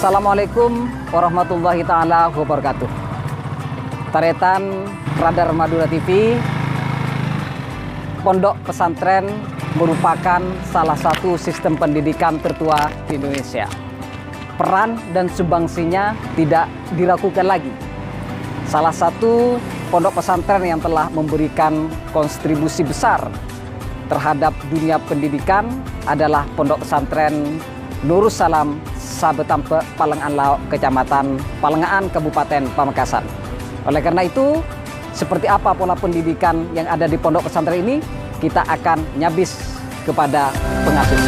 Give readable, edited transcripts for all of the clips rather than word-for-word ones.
Assalamualaikum warahmatullahi ta'ala wabarakatuh. Taretan Radar Madura TV, pondok pesantren merupakan salah satu sistem pendidikan tertua di Indonesia. Peran dan sumbangsinya tidak diragukan lagi. Salah satu pondok pesantren yang telah memberikan kontribusi besar terhadap dunia pendidikan adalah pondok pesantren Nurus Salam Sabetampe Palengan Laok, Kecamatan Palengaan, Kabupaten Pamekasan. Oleh karena itu, seperti apa pola pendidikan yang ada di pondok pesantren ini, kita akan nyabis kepada pengasuh.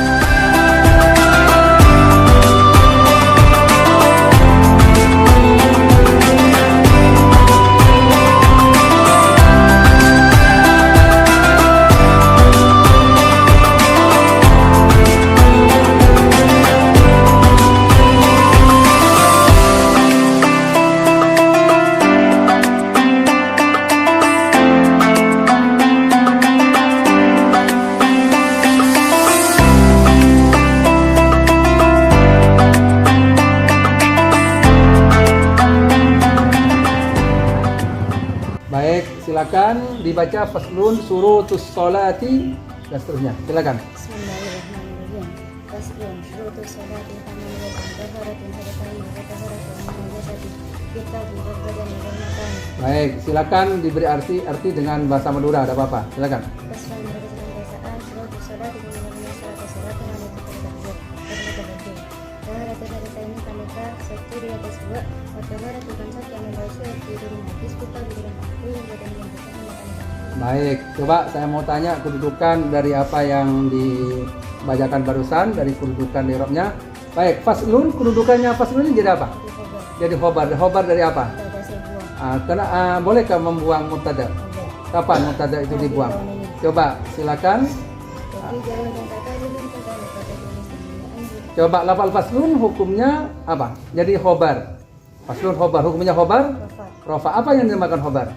Baik, silakan dibaca faslun surutus sholati dan seterusnya. Silakan. Bismillahirrahmanirrahim. Faslun surutus sholati tamaniyatun taharatun hadatani wa taharatun najasati kita wal badani wal makani. Baik, silakan diberi arti dengan bahasa Madura, ada apa-apa? Silakan. Faslun berdasarkan bahasaan surutus sholati dimana syarat syaratan ada terdapat terdapat. Taharatun hadatani kamika satu di atas dua. Taharatun kan satu yang membaca di rumah hadis kita di dalam aku yang badani yang bersama. Baik, coba saya mau tanya kedudukan dari apa yang dibacakan barusan, dari kedudukan di Arabnya. Baik, faslun, kedudukannya faslun ini jadi apa? Jadi khobar. Khobar dari apa? Bolehkah membuang mubtada? Kapan mubtada itu dibuang? Coba, silakan. Coba lafal faslun hukumnya apa? Jadi khobar. Faslun khobar, hukumnya khobar? Rofa. Apa yang dinamakan khobar?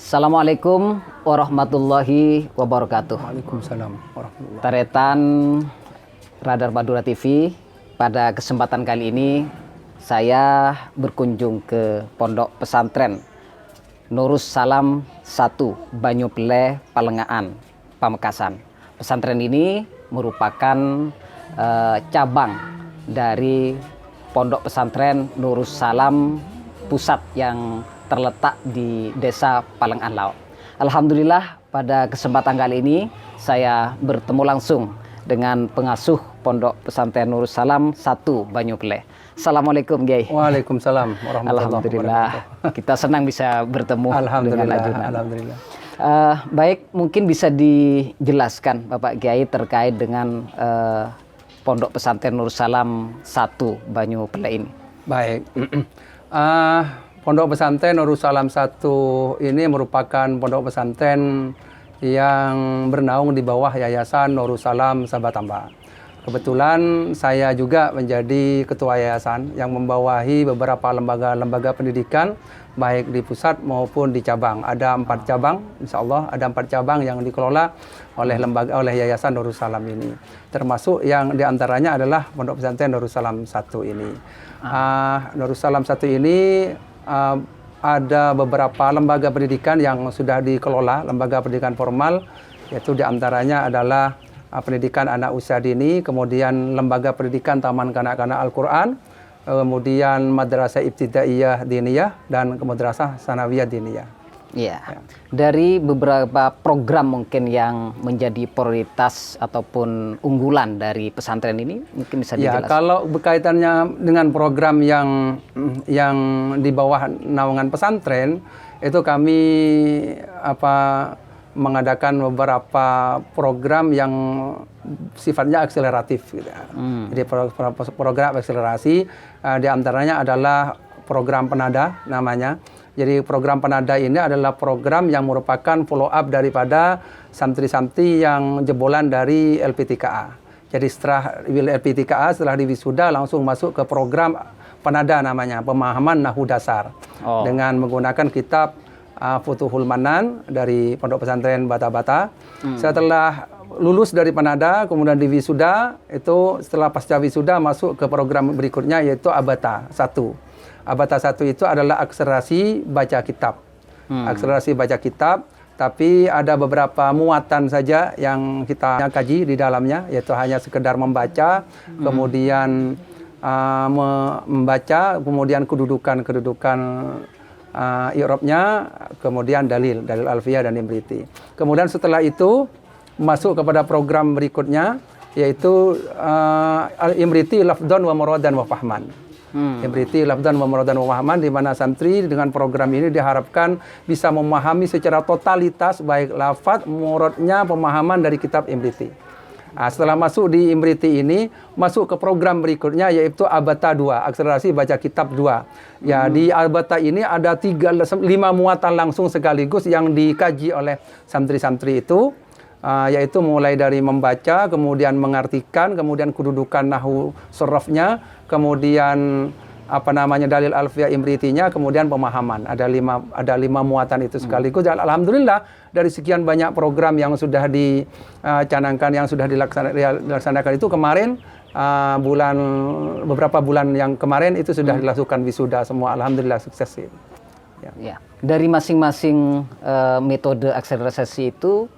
Assalamualaikum warahmatullahi wabarakatuh. Waalaikumsalam warahmatullahi. Taretan Radar Madura TV, pada kesempatan kali ini saya berkunjung ke pondok pesantren Nurus Salam 1 Banyuple Palengaan, Pamekasan. Pesantren ini merupakan cabang dari pondok pesantren Nurus Salam pusat yang terletak di Desa Palengan Laok. Alhamdulillah, pada kesempatan kali ini saya bertemu langsung dengan pengasuh pondok pesantren Nurus Salam 1 Banyuple. Assalamualaikum, Kiai. Waalaikumsalam warahmatullahi Alhamdulillah, wabarakatuh. kita senang bisa bertemu dengan ajunan. Alhamdulillah. Baik, mungkin bisa dijelaskan Bapak Kiai terkait dengan pondok pesantren Nurus Salam 1 Banyuple ini. Baik. Pondok pesantren Nurus Salam 1 ini merupakan pondok pesantren yang bernaung di bawah Yayasan Nurus Salam Sabatamba. Kebetulan saya juga menjadi ketua yayasan yang membawahi beberapa lembaga pendidikan baik di pusat maupun di cabang. Ada 4 cabang, insya Allah ada 4 cabang yang dikelola oleh Yayasan Nurus Salam ini. Termasuk yang diantaranya adalah pondok pesantren Nurus Salam 1 ini. Nurus Salam 1 ini ada beberapa lembaga pendidikan yang sudah dikelola, lembaga pendidikan formal, yaitu diantaranya adalah pendidikan anak usia dini, kemudian lembaga pendidikan taman kanak-kanak Al-Quran, kemudian madrasah ibtidaiyah diniyah, dan madrasah sanawiyah diniyah. Iya. Dari beberapa program mungkin yang menjadi prioritas ataupun unggulan dari pesantren ini, mungkin bisa dijelaskan. Ya, kalau berkaitannya dengan program yang di bawah naungan pesantren, itu kami mengadakan beberapa program yang sifatnya akseleratif gitu. Jadi program akselerasi diantaranya adalah program penada namanya. Jadi program penada ini adalah program yang merupakan follow up daripada santri-santri yang jebolan dari LPTKA. Jadi setelah LPTKA, setelah diwisuda langsung masuk ke program penada namanya, pemahaman Nahwu Dasar. Dengan menggunakan kitab Futuhul Manan dari Pondok Pesantren Bata-Bata. Setelah lulus dari penada, kemudian diwisuda, itu setelah pasca wisuda masuk ke program berikutnya yaitu Abata 1. Abata 1 itu adalah akselerasi baca kitab. Akselerasi baca kitab, tapi ada beberapa muatan saja yang kita kaji di dalamnya, yaitu hanya sekedar membaca, kemudian membaca, kemudian kedudukan i'rabnya, kemudian dalil alfiyah dan imriti. Kemudian setelah itu masuk kepada program berikutnya, yaitu imriti lafdhan wa muradan wa fahman. Imriti lafdhan wa muradan wa fahman, di mana santri dengan program ini diharapkan bisa memahami secara totalitas baik lafaz, muradnya, pemahaman dari kitab imriti. Setelah masuk di imriti ini, masuk ke program berikutnya yaitu Abata 2, akselerasi baca kitab 2. Ya, di Abata ini ada 5 muatan langsung sekaligus yang dikaji oleh santri-santri itu. Yaitu mulai dari membaca, kemudian mengartikan, kemudian kedudukan nahwu sorofnya, kemudian dalil alfiyah imritinya, kemudian pemahaman. Ada lima muatan itu sekaligus. Dan alhamdulillah dari sekian banyak program yang sudah dicanangkan, yang sudah dilaksanakan itu kemarin beberapa bulan yang kemarin itu sudah dilakukan wisuda semua. Alhamdulillah sukses. Ya. Dari masing-masing metode akselerasi itu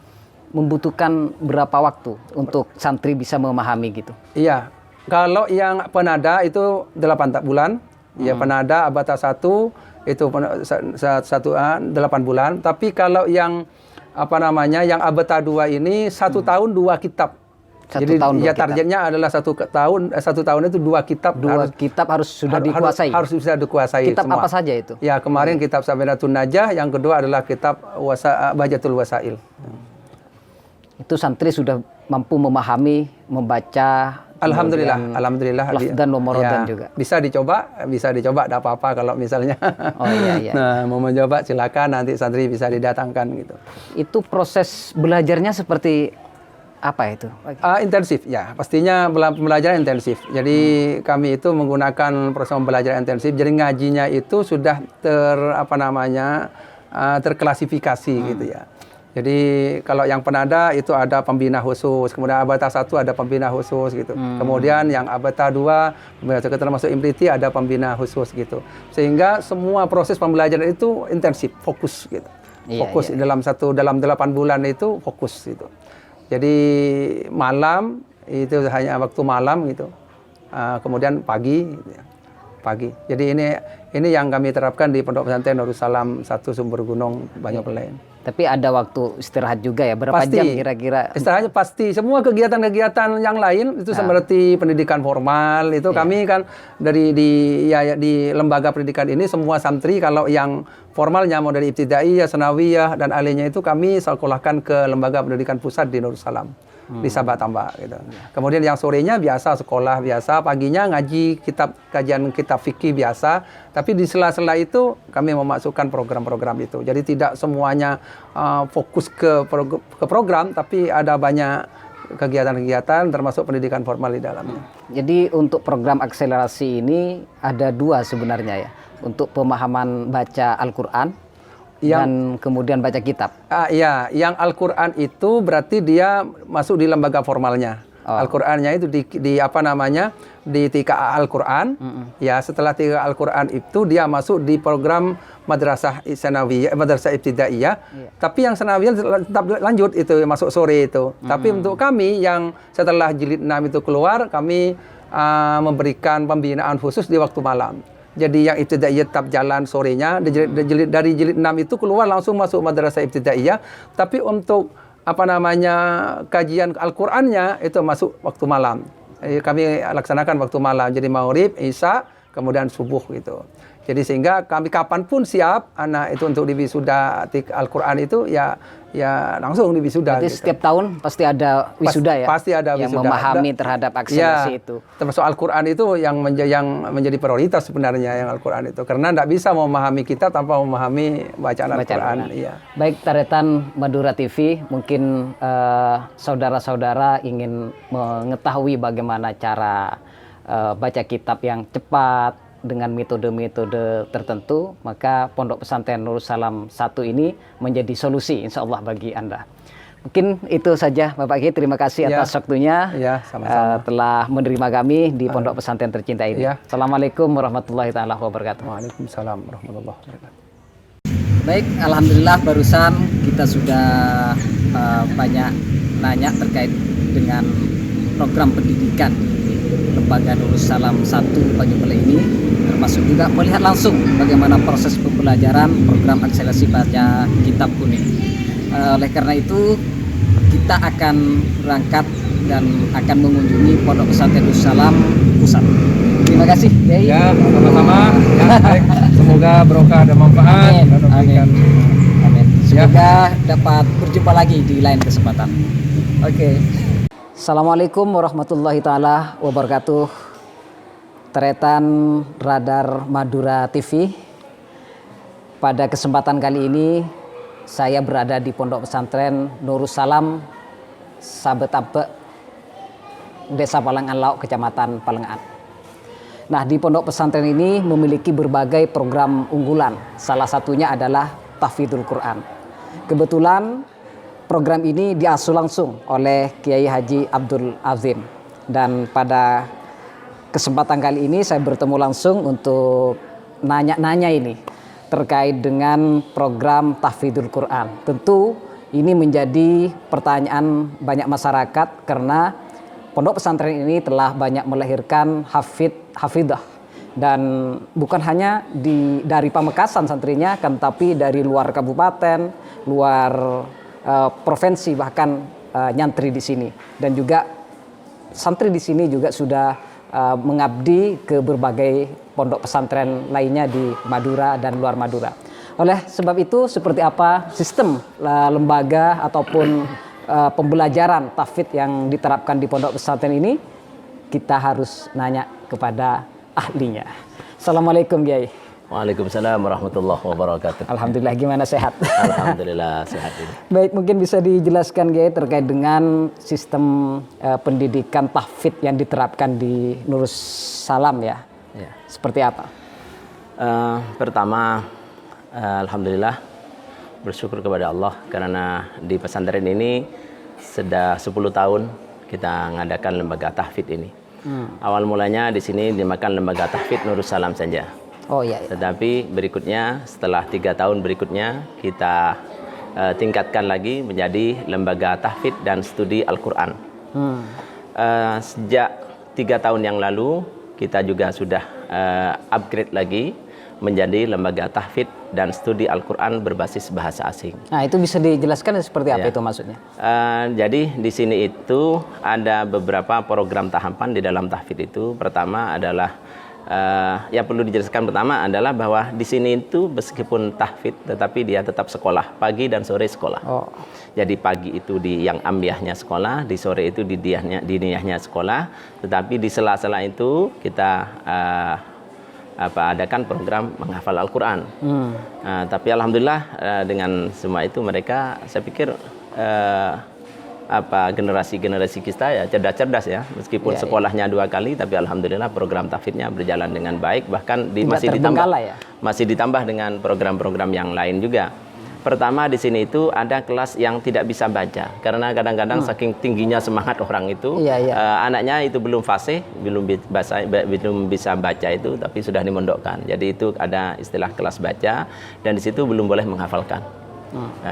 membutuhkan berapa waktu untuk santri bisa memahami gitu? Iya, kalau yang penada itu 8 bulan, ya penada Abata 1 itu 8 bulan. Tapi kalau yang yang Abata 2 ini 1 tahun 2 kitab. Jadi ya targetnya adalah 1 tahun itu 2 kitab. 2 kitab harus sudah dikuasai. Harus bisa dikuasai. Kitab semua. apa saja itu? Ya kemarin kitab Safinatun Najah, yang kedua adalah kitab Bajatul Wasail. Itu santri sudah mampu memahami, membaca. Alhamdulillah. Lafdhan wa muradan juga. Bisa dicoba, tidak apa-apa kalau misalnya. Iya. Nah, mau mencoba silakan, nanti santri bisa didatangkan gitu. Itu proses belajarnya seperti apa itu? Intensif ya, pastinya pembelajaran intensif. Jadi kami itu menggunakan proses pembelajaran intensif. Jadi ngajinya itu sudah terklasifikasi gitu ya. Jadi kalau yang penada itu ada pembina khusus, kemudian Abata 1 ada pembina khusus gitu. Kemudian yang Abata 2, termasuk imriti ada pembina khusus gitu. Sehingga semua proses pembelajaran itu intensif, fokus gitu. Fokus dalam 8 bulan itu fokus gitu. Jadi malam itu hanya waktu malam gitu. Kemudian pagi gitu ya. Pagi. Jadi ini yang kami terapkan di Pondok Pesantren Darussalam 1 Sumber Gunung Banyupelen. Tapi ada waktu istirahat juga ya? Berapa jam kira-kira? Istirahatnya pasti. Semua kegiatan-kegiatan yang lain itu seperti pendidikan formal itu kami kan di lembaga pendidikan ini semua santri kalau yang formalnya mau dari ibtidaiyah, sanawiyah dan aliyah itu kami sekolahkan ke lembaga pendidikan pusat di Darussalam. Di Sabah Tambak gitu. Kemudian yang sorenya biasa sekolah biasa, paginya ngaji kajian kitab fikih biasa, tapi di sela-sela itu kami memasukkan program-program itu. Jadi tidak semuanya fokus ke program, tapi ada banyak kegiatan-kegiatan termasuk pendidikan formal di dalamnya. Jadi untuk program akselerasi ini ada 2 sebenarnya ya. Untuk pemahaman baca Al-Qur'an dan kemudian baca kitab. Iya, yang Al-Qur'an itu berarti dia masuk di lembaga formalnya. Al-Qur'annya itu di TKA Al-Qur'an. Ya, setelah TKA Al-Qur'an itu dia masuk di program madrasah sanawiyah, madrasah ibtidaiyah. Tapi yang sanawiyah tetap lanjut itu masuk sore itu. Tapi untuk kami yang setelah jilid 6 itu keluar, kami memberikan pembinaan khusus di waktu malam. Jadi yang ibtidaiyah tetap jalan sorenya, dari jilid 6 itu keluar langsung masuk madrasah ibtidaiyah, tapi untuk kajian Al-Qur'annya itu masuk waktu malam. Kami laksanakan waktu malam. Jadi maghrib, isya, kemudian subuh gitu. Jadi sehingga kami kapanpun siap anak itu untuk diwisuda Al-Quran itu ya langsung diwisuda. Jadi gitu. setiap tahun pasti ada wisuda ya? Pasti ada yang wisuda. memahami terhadap akselerasi Ya, itu. termasuk Al-Quran itu yang menjadi prioritas sebenarnya yang Al-Quran itu. Karena tidak bisa memahami kita tanpa memahami bacaan Al-Quran. Iya. Baik, Taretan Madura TV, mungkin saudara-saudara ingin mengetahui bagaimana cara baca kitab yang cepat, dengan metode-metode tertentu, maka Pondok Pesantren Nurul Salam 1 ini menjadi solusi insya Allah bagi Anda. Mungkin itu saja Bapak Kiai, terima kasih atas waktunya sama-sama. telah menerima kami di Pondok Pesantren tercinta ini. Assalamualaikum warahmatullahi wabarakatuh. Waalaikumsalam warahmatullahi wabarakatuh. Baik, alhamdulillah barusan kita sudah banyak nanya terkait dengan program pendidikan Lembaga Nurul Salam 1 Banyumele ini, termasuk juga melihat langsung bagaimana proses pembelajaran program akselerasi baca kitab kuning. Oleh karena itu kita akan berangkat dan akan mengunjungi Pondok Pesantren Nurul Salam Pusat. Terima kasih, Kiai. Ya, sama-sama. Ya, baik. Semoga berkah dan manfaat. Amin. Amin. Semoga dapat berjumpa lagi di lain kesempatan. Oke. Assalamualaikum warahmatullahi taala wabarakatuh. Taretan Radar Madura TV. Pada kesempatan kali ini saya berada di Pondok Pesantren Nurul Salam Sabetabe, Desa Palengan Lauk, Kecamatan Palengan. Nah, di Pondok Pesantren ini memiliki berbagai program unggulan. Salah satunya adalah Tahfidzul Quran. Kebetulan program ini diasuh langsung oleh Kiai Haji Abdul Azim. Dan pada kesempatan kali ini saya bertemu langsung untuk nanya-nanya ini terkait dengan program Tahfidzul Quran. Tentu ini menjadi pertanyaan banyak masyarakat karena Pondok Pesantren ini telah banyak melahirkan hafidah. Dan bukan hanya dari Pamekasan santrinya, kan tapi dari luar kabupaten, luar provinsi, bahkan nyantri di sini, dan juga santri di sini juga sudah mengabdi ke berbagai pondok pesantren lainnya di Madura dan luar Madura. Oleh sebab itu, seperti apa sistem lembaga ataupun pembelajaran tahfidz yang diterapkan di pondok pesantren ini, kita harus nanya kepada ahlinya. Assalamualaikum, Kiai. Waalaikumsalam warahmatullahi wabarakatuh. Alhamdulillah, gimana, sehat? Alhamdulillah sehat ini. Baik, mungkin bisa dijelaskan, Kiai, terkait dengan sistem pendidikan tahfidz yang diterapkan di Nurul Salam ya. Seperti apa? Pertama, alhamdulillah bersyukur kepada Allah karena di pesantren ini sudah 10 tahun kita mengadakan lembaga tahfidz ini. Awal mulanya di sini dinamakan lembaga tahfidz Nurul Salam saja. Oh iya. Tetapi berikutnya setelah 3 tahun berikutnya kita tingkatkan lagi menjadi lembaga tahfidz dan studi Al-Quran. Sejak 3 tahun yang lalu kita juga sudah upgrade lagi menjadi lembaga tahfidz dan studi Al-Quran berbasis bahasa asing. Nah, itu bisa dijelaskan seperti apa itu maksudnya? Jadi di sini itu ada beberapa program tahapan di dalam tahfidz itu. Pertama adalah yang perlu dijelaskan pertama adalah bahwa di sini itu meskipun tahfidz tetapi dia tetap sekolah, pagi dan sore sekolah. Jadi pagi itu di yang ambiahnya sekolah, di sore itu di diniyahnya sekolah, tetapi di sela-sela itu kita adakan program menghafal Al-Quran. Tapi alhamdulillah dengan semua itu mereka, saya pikir generasi kita ya cerdas-cerdas ya, meskipun sekolahnya 2 kali, tapi alhamdulillah program tahfidznya berjalan dengan baik, bahkan masih ditambah dengan program-program yang lain juga. Pertama di sini itu ada kelas yang tidak bisa baca karena kadang-kadang saking tingginya semangat orang itu, anaknya itu belum fasih, belum bisa baca itu, tapi sudah dimondokkan. Jadi itu ada istilah kelas baca dan di situ belum boleh menghafalkan.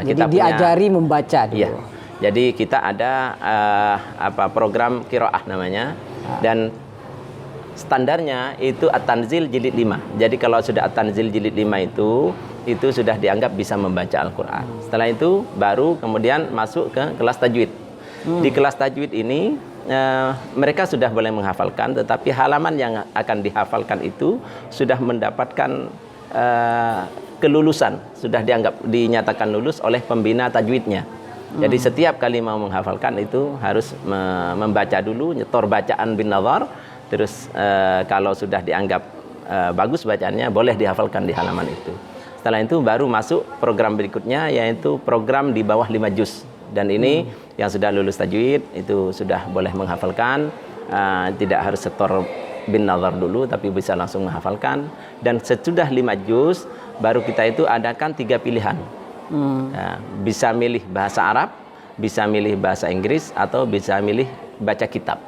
Jadi diajari membaca dulu. Iya. Jadi kita ada program qiraah namanya, dan standarnya itu At-Tanzil jilid 5. Jadi kalau sudah At-Tanzil jilid 5 itu sudah dianggap bisa membaca Al-Quran. Setelah itu baru kemudian masuk ke kelas tajwid. Di kelas tajwid ini mereka sudah boleh menghafalkan, tetapi halaman yang akan dihafalkan itu sudah mendapatkan kelulusan, sudah dinyatakan lulus oleh pembina tajwidnya. Jadi setiap kali mau menghafalkan itu harus membaca dulu, nyetor bacaan bin nazar, terus kalau sudah dianggap bagus bacaannya, boleh dihafalkan di halaman itu. Setelah itu baru masuk program berikutnya, yaitu program di bawah 5 juz. Dan ini yang sudah lulus tajwid itu sudah boleh menghafalkan, tidak harus setor bin nazar dulu, tapi bisa langsung menghafalkan. Dan sesudah 5 juz baru kita itu adakan 3 pilihan. Bisa milih bahasa Arab, bisa milih bahasa Inggris, atau bisa milih baca kitab.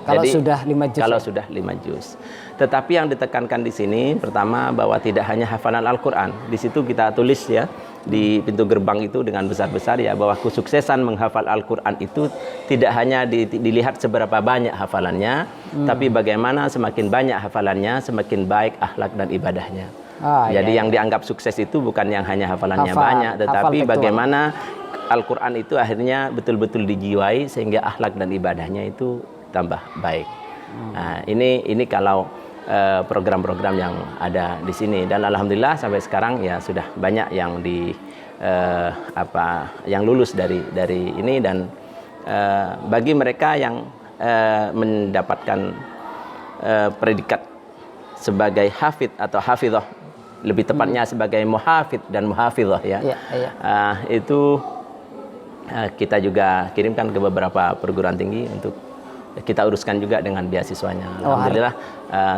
Kalau Jadi, sudah 5 juz. Kalau sudah 5 juz. Tetapi yang ditekankan di sini pertama bahwa tidak hanya hafalan Al-Qur'an. Di situ kita tulis ya di pintu gerbang itu dengan besar-besar ya, bahwa kesuksesan menghafal Al-Qur'an itu tidak hanya dilihat seberapa banyak hafalannya, tapi bagaimana semakin banyak hafalannya, semakin baik akhlak dan ibadahnya. Jadi yang dianggap sukses itu bukan yang hanya hafalannya banyak, tetapi bagaimana Al-Quran itu akhirnya betul-betul dijiwai sehingga akhlak dan ibadahnya itu tambah baik. Nah, ini kalau program-program yang ada di sini, dan alhamdulillah sampai sekarang ya sudah banyak yang yang lulus dari ini, dan bagi mereka yang mendapatkan predikat sebagai hafid atau hafidhah, lebih tepatnya sebagai muhafid dan muhafidhah ya. Itu kita juga kirimkan ke beberapa perguruan tinggi untuk kita uruskan juga dengan beasiswanya. Alhamdulillah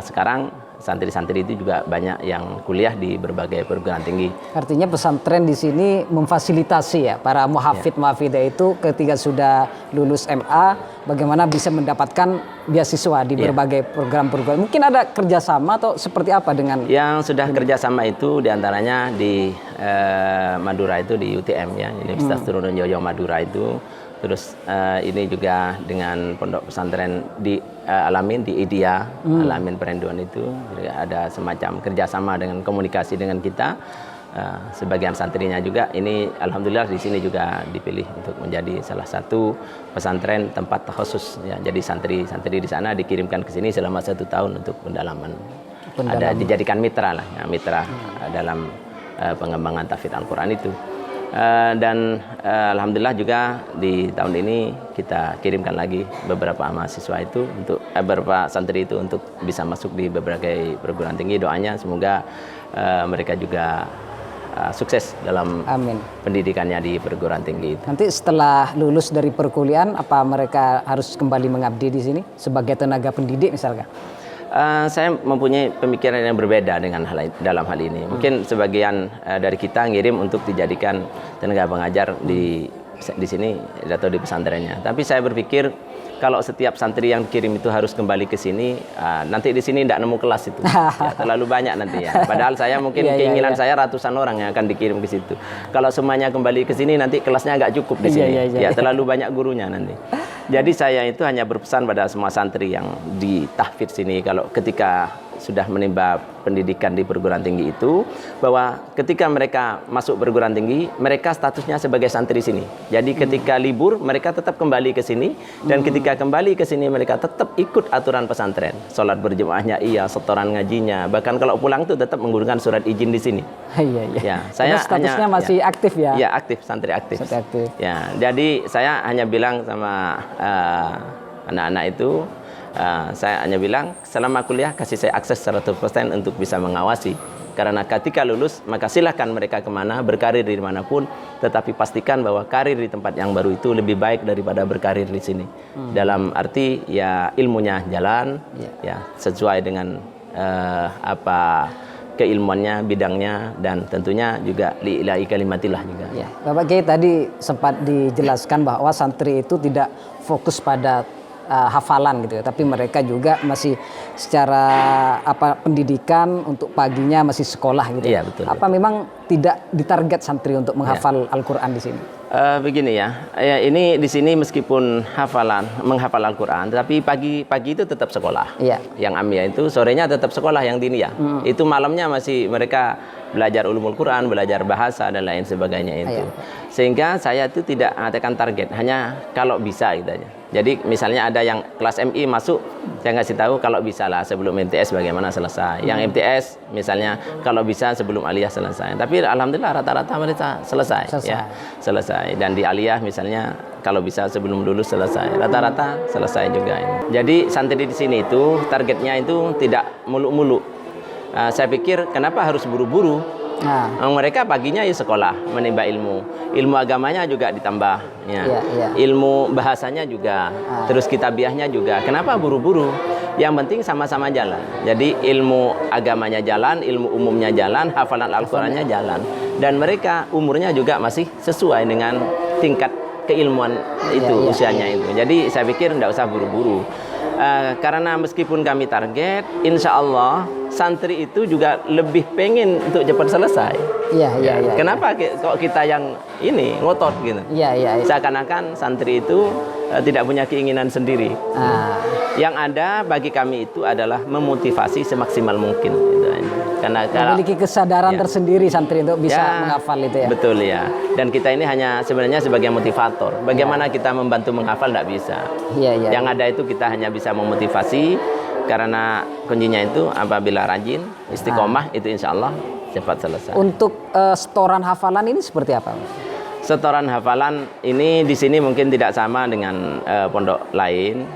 sekarang santri-santri itu juga banyak yang kuliah di berbagai perguruan tinggi. Artinya pesantren di sini memfasilitasi ya para muhafid-muhafidah itu ketika sudah lulus MA bagaimana bisa mendapatkan beasiswa di berbagai program-program. Mungkin ada kerjasama atau seperti apa dengan yang sudah kerjasama itu diantaranya di Madura itu di UTM ya, Universitas Trunojoyo Madura itu. Terus ini juga dengan pondok pesantren di Alamin di IDIA, Alamin Perenduan itu ada semacam kerjasama dengan komunikasi dengan kita. Sebagian santrinya juga ini alhamdulillah di sini juga dipilih untuk menjadi salah satu pesantren tempat khusus ya. Jadi santri-santri di sana dikirimkan ke sini selama 1 tahun untuk pendalaman. Ada dijadikan mitra lah, ya, mitra dalam pengembangan tahfidz Al-Quran itu. Dan alhamdulillah juga di tahun ini kita kirimkan lagi beberapa mahasiswa itu untuk beberapa santri itu untuk bisa masuk di berbagai perguruan tinggi. Doanya semoga mereka juga sukses dalam pendidikannya di perguruan tinggi itu. Nanti setelah lulus dari perkuliahan apa mereka harus kembali mengabdi di sini sebagai tenaga pendidik misalkan? Saya mempunyai pemikiran yang berbeda dengan dalam hal ini. Mungkin sebagian dari kita ngirim untuk dijadikan tenaga pengajar di sini atau di pesantrennya. Tapi saya berpikir kalau setiap santri yang kirim itu harus kembali ke sini, nanti di sini tidak nemu kelas itu. Ya, terlalu banyak nanti ya. Padahal saya mungkin keinginan saya ratusan orang yang akan dikirim ke situ. Kalau semuanya kembali ke sini nanti kelasnya nggak cukup di sini. Ya, terlalu banyak gurunya nanti. Jadi saya itu hanya berpesan pada semua santri yang di tahfidz sini, kalau ketika sudah menimba pendidikan di perguruan tinggi itu, bahwa ketika mereka masuk perguruan tinggi, mereka statusnya sebagai santri sini. Jadi ketika libur, mereka tetap kembali ke sini, dan ketika kembali ke sini, mereka tetap ikut aturan pesantren. Sholat berjemaahnya iya, setoran ngajinya, bahkan kalau pulang itu tetap menggunakan surat izin di sini. Ya, saya statusnya masih aktif ya? Ya, aktif, santri aktif. Ya, jadi saya hanya bilang sama anak-anak itu, saya hanya bilang selama kuliah kasih saya akses 100% untuk bisa mengawasi, karena ketika lulus maka silahkan mereka kemana berkarir di manapun, tetapi pastikan bahwa karir di tempat yang baru itu lebih baik daripada berkarir di sini. Dalam arti ya ilmunya jalan ya sesuai dengan apa keilmuannya, bidangnya, dan tentunya juga lillahi kalimatillah juga. Ya, Bapak Kiai tadi sempat dijelaskan bahwa santri itu tidak fokus pada hafalan gitu ya, tapi mereka juga masih secara pendidikan untuk paginya masih sekolah gitu. Iya, betul. Apa memang tidak ditarget santri untuk menghafal Al-Qur'an di sini? Begini ya, ini di sini meskipun menghafal Al-Qur'an, tapi pagi itu tetap sekolah. Iya. Yang amiyah itu sorenya tetap sekolah yang diniyah. Itu malamnya masih mereka belajar ulumul Quran, belajar bahasa dan lain sebagainya itu. Sehingga saya itu tidak mengatakan target, hanya kalau bisa gitu aja. Jadi misalnya ada yang kelas MI masuk, saya ngasih tahu kalau bisa lah sebelum MTS bagaimana selesai. Yang MTS misalnya kalau bisa sebelum aliyah selesai. Tapi alhamdulillah rata-rata mereka selesai. Ya, selesai. Dan di aliyah misalnya kalau bisa sebelum lulus selesai. Rata-rata selesai juga ini. Jadi santri di sini itu targetnya itu tidak muluk-muluk. Saya pikir kenapa harus buru-buru? Mereka paginya ya sekolah menimba ilmu agamanya juga ditambah ya. Ilmu bahasanya juga, terus kitabiahnya juga. Kenapa buru-buru? Yang penting sama-sama jalan. Jadi ilmu agamanya jalan, ilmu umumnya jalan, hafalan Al-Qur'annya jalan, dan mereka umurnya juga masih sesuai dengan tingkat keilmuan itu, usianya itu. Jadi saya pikir tidak usah buru-buru. Karena meskipun kami target, insya Allah santri itu juga lebih pengen untuk cepat selesai. Kenapa kok kita yang ini ngotot gitu? Seakan-akan santri itu tidak punya keinginan sendiri. Yang ada bagi kami itu adalah memotivasi semaksimal mungkin. Gitu. Karena memiliki kesadaran tersendiri santri untuk bisa menghafal itu ya. Betul ya. Dan kita ini hanya sebenarnya sebagai motivator. Bagaimana kita membantu menghafal tidak bisa. Yang ada itu kita hanya bisa memotivasi, karena kuncinya itu apabila rajin, istiqomah itu insya Allah cepat selesai. Untuk setoran hafalan ini seperti apa? Setoran hafalan ini di sini mungkin tidak sama dengan pondok lain.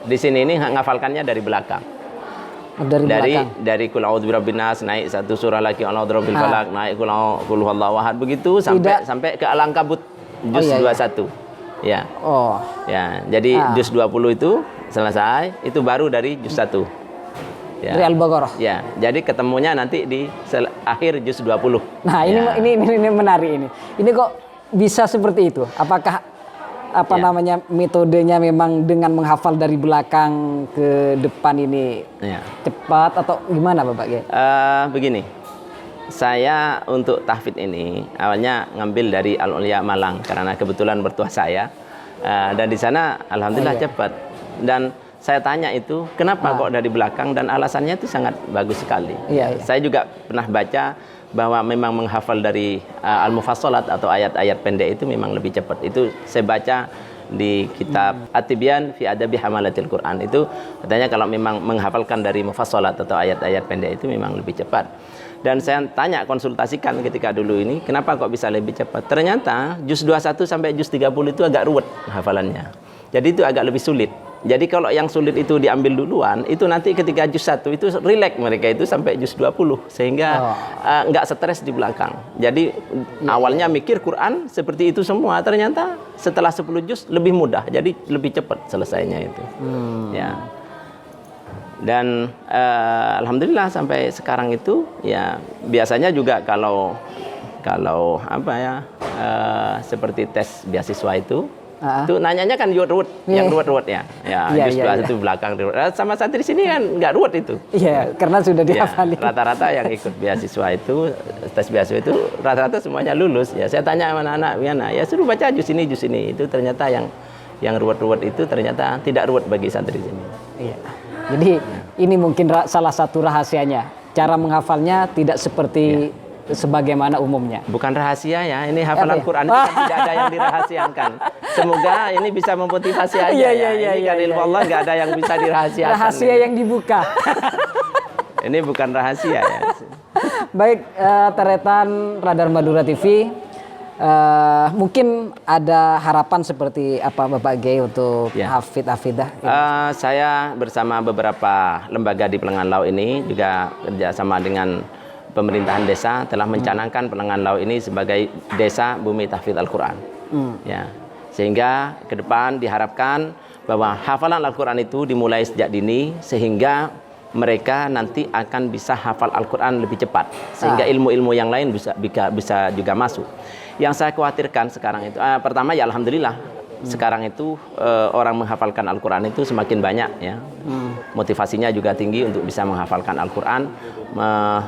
Di sini ini ngafalkannya dari belakang. Dari Qul a'udzu birabbin nas naik satu surah lagi, Qul a'udzu birabbil falaq naik Qul huwallahu ahad, begitu sampai ke Al-Ankabut juz 21. Ya. Ya, jadi juz 20 itu selesai, itu baru dari juz 1. Ya. Dari Al-Baqarah. Ya, jadi ketemunya nanti di akhir juz 20. Nah, ini menarik ini. Ini kok bisa seperti itu? Apakah namanya metodenya memang dengan menghafal dari belakang ke depan ini cepat atau gimana Bapak? Begini. Saya untuk tahfidz ini awalnya ngambil dari Al-Ulia Malang karena kebetulan mertua saya, dan di sana alhamdulillah cepat. Dan saya tanya itu kenapa kok dari belakang, dan alasannya itu sangat bagus sekali. Saya juga pernah baca bahwa memang menghafal dari Al-Mufassalat atau ayat-ayat pendek itu memang lebih cepat. Itu saya baca di kitab At-Tibyan fi Adabi Hamalatil Quran. Itu katanya kalau memang menghafalkan dari Mufassalat atau ayat-ayat pendek itu memang lebih cepat. Dan saya tanya, konsultasikan ketika dulu ini, kenapa kok bisa lebih cepat? Ternyata juz 21 sampai juz 30 itu agak ruwet hafalannya. Jadi itu agak lebih sulit. Jadi kalau yang sulit itu diambil duluan, itu nanti ketika juz 1 itu rileks mereka itu sampai juz 20. Sehingga nggak stres di belakang. Jadi awalnya mikir Quran seperti itu semua, ternyata setelah 10 juz lebih mudah. Jadi lebih cepat selesainya itu. Ya. Dan alhamdulillah sampai sekarang itu ya biasanya juga kalau apa ya seperti tes beasiswa itu nanyanya kan ruwet yang ruwet ya juz 21 itu belakang sama santri sini kan nggak ruwet itu. Karena sudah dihafali. Rata-rata yang ikut beasiswa itu tes beasiswa itu rata-rata semuanya lulus. Ya saya tanya sama anak-anak gimana, ya suruh baca juz ini itu ternyata yang ruwet-ruwet itu ternyata tidak ruwet bagi santri sini. Jadi ini mungkin salah satu rahasianya. Cara menghafalnya tidak seperti sebagaimana umumnya. Bukan rahasia ya, ini hafalan Quran itu kan tidak ada yang dirahasiakan. Semoga ini bisa memotivasi aja ini kan ilmu Allah nggak ada yang bisa dirahasiakan. Rahasia yang dibuka. Ini bukan rahasia ya. Baik, Teretan Radar Madura TV. Mungkin ada harapan seperti apa Bapak Gey untuk Hafidah? Saya bersama beberapa lembaga di Pelengan Lau ini juga kerjasama dengan pemerintahan desa telah mencanangkan Pelengan Lau ini sebagai desa bumi tahfidz Al-Quran. Ya, sehingga ke depan diharapkan bahwa hafalan Al-Quran itu dimulai sejak dini sehingga mereka nanti akan bisa hafal Al-Quran lebih cepat sehingga ilmu-ilmu yang lain bisa juga masuk. Yang saya khawatirkan sekarang itu pertama ya alhamdulillah sekarang itu orang menghafalkan Al-Quran itu semakin banyak ya. Motivasinya juga tinggi untuk bisa menghafalkan Al-Quran.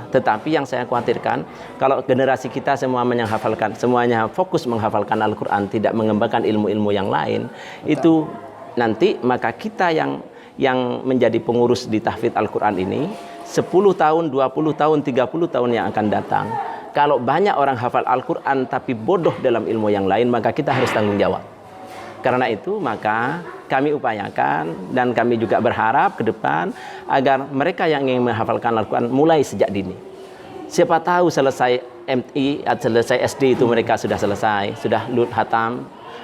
Tetapi yang saya khawatirkan kalau generasi kita semuanya fokus menghafalkan Al-Quran, tidak mengembangkan ilmu-ilmu yang lain, itu nanti maka kita yang menjadi pengurus di tahfidz Al-Quran ini 10 tahun, 20 tahun, 30 tahun yang akan datang, kalau banyak orang hafal Al-Quran tapi bodoh dalam ilmu yang lain, maka kita harus tanggung jawab. Karena itu maka kami upayakan dan kami juga berharap ke depan agar mereka yang ingin menghafalkan Al-Quran mulai sejak dini. Siapa tahu selesai MI atau selesai SD itu mereka sudah selesai, sudah hatam,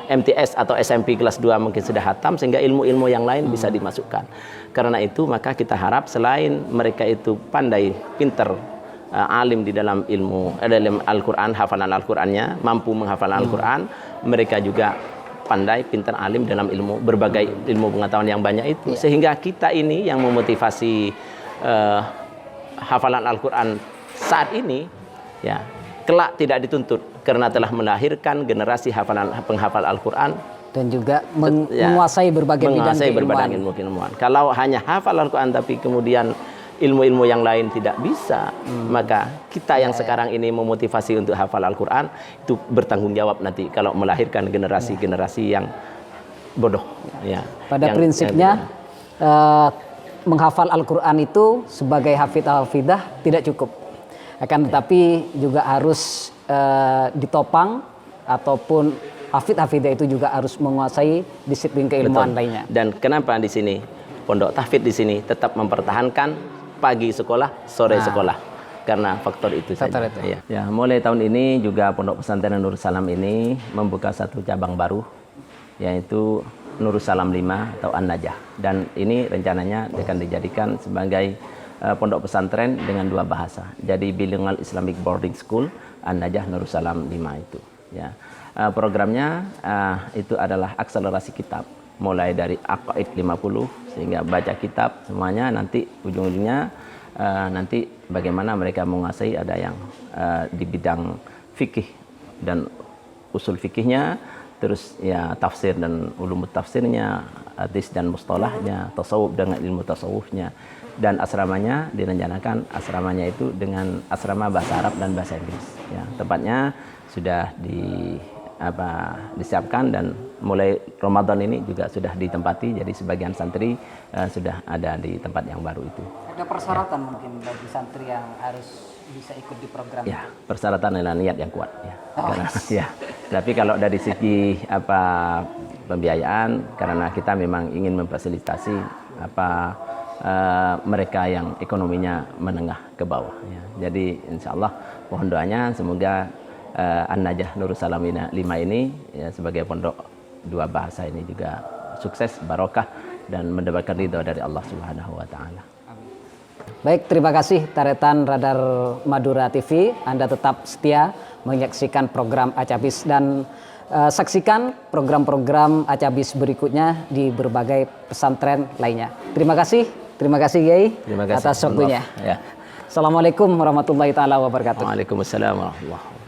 MTS atau SMP kelas 2 mungkin sudah hatam, sehingga ilmu-ilmu yang lain bisa dimasukkan. Karena itu maka kita harap selain mereka itu pandai, pinter, alim di dalam ilmu, dalam Al-Quran, hafalan Al-Qurannya, mampu menghafal Al-Quran, mereka juga pandai, pintar, alim dalam ilmu, berbagai ilmu pengetahuan yang banyak itu. Sehingga kita ini yang memotivasi hafalan Al-Quran saat ini, ya kelak tidak dituntut karena telah melahirkan generasi penghafal Al-Quran dan juga menguasai berbagai bidang keilmuan. Kalau hanya hafal Al-Quran tapi kemudian ilmu-ilmu yang lain tidak bisa, maka kita yang sekarang ini memotivasi untuk hafal Al-Quran itu bertanggung jawab nanti kalau melahirkan generasi-generasi yang bodoh. Ya. Pada prinsipnya menghafal Al-Quran itu sebagai hafidh-hafidhah tidak cukup, akan tetapi juga harus ditopang, ataupun hafidh-hafidhah itu juga harus menguasai disiplin keilmuan lainnya. Dan kenapa di sini Pondok Tahfidz di sini tetap mempertahankan pagi sekolah, sore sekolah, karena faktor itu saja. Ya, mulai tahun ini juga Pondok Pesantren Nurul Salam ini membuka satu cabang baru, yaitu Nurul Salam 5 atau An-Najah. Dan ini rencananya akan dijadikan sebagai pondok pesantren dengan 2 bahasa. Jadi Bilingual Islamic Boarding School An-Najah Nurul Salam 5 itu. Ya, programnya itu adalah akselerasi kitab. Mulai dari Aqaid 50 sehingga baca kitab semuanya, nanti ujung-ujungnya nanti bagaimana mereka menguasai ada yang di bidang fikih dan usul fikihnya, terus ya tafsir dan ulum tafsirnya, hadis dan mustalahnya, tasawuf dengan ilmu tasawufnya, dan asramanya direncanakan asramanya itu dengan asrama bahasa Arab dan bahasa Inggris. Ya, tempatnya sudah disiapkan dan mulai Ramadan ini juga sudah ditempati, jadi sebagian santri sudah ada di tempat yang baru itu. Ada persyaratan mungkin bagi santri yang harus bisa ikut di program ya, itu? Persyaratan adalah niat yang kuat ya. Ya. Tapi kalau dari segi pembiayaan, karena kita memang ingin memfasilitasi mereka yang ekonominya menengah ke bawah ya. Jadi insya Allah mohon doanya semoga An-Najah Nurul Salam 5 ini ya, sebagai pondok 2 bahasa ini juga sukses, barokah, dan mendapatkan ridho dari Allah Subhanahu wa Ta'ala. Baik, terima kasih Taretan Radar Madura TV. Anda tetap setia menyaksikan program Acabis dan saksikan program-program Acabis berikutnya di berbagai pesantren lainnya. Terima kasih Kiai atas waktunya. Ya. Assalamualaikum warahmatullahi taala wabarakatuh. Waalaikumsalam warahmatullahi wabarakatuh.